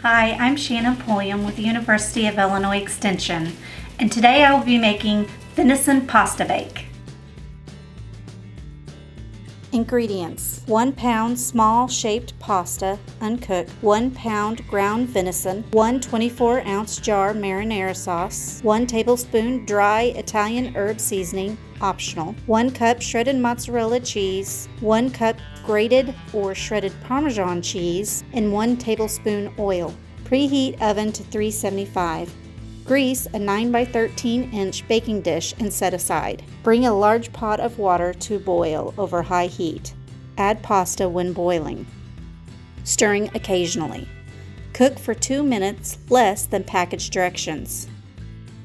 Hi, I'm Shannon Pulliam with the University of Illinois Extension, and today I will be making venison pasta bake. Ingredients: 1 pound small shaped pasta, uncooked, 1 pound ground venison, 1 24-ounce jar marinara sauce, 1 tablespoon dry Italian herb seasoning, optional, 1 cup shredded mozzarella cheese, 1 cup grated or shredded Parmesan cheese, and 1 tablespoon oil. Preheat oven to 375. Grease a 9 by 13 inch baking dish and set aside. Bring a large pot of water to boil over high heat. Add pasta when boiling, stirring occasionally. Cook for 2 minutes, less than package directions.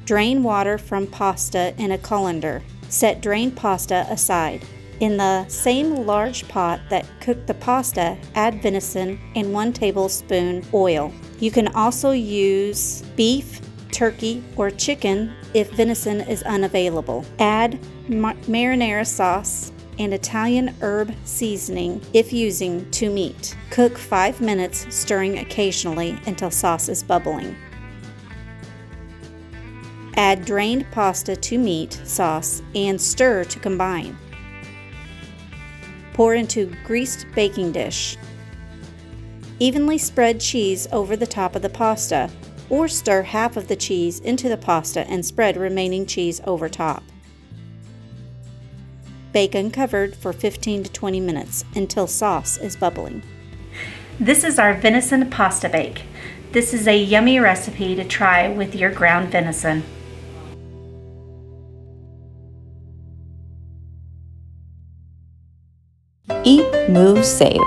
Drain water from pasta in a colander. Set drained pasta aside. In the same large pot that cooked the pasta, add venison and 1 tablespoon oil. You can also use beef, turkey, or chicken if venison is unavailable. Add marinara sauce and Italian herb seasoning if using to meat. Cook 5 minutes, stirring occasionally until sauce is bubbling. Add drained pasta to meat sauce and stir to combine. Pour into greased baking dish. Evenly spread cheese over the top of the pasta, or stir half of the cheese into the pasta and spread remaining cheese over top. Bake uncovered for 15 to 20 minutes until sauce is bubbling. This is our venison pasta bake. This is a yummy recipe to try with your ground venison. Eat, Move, Save.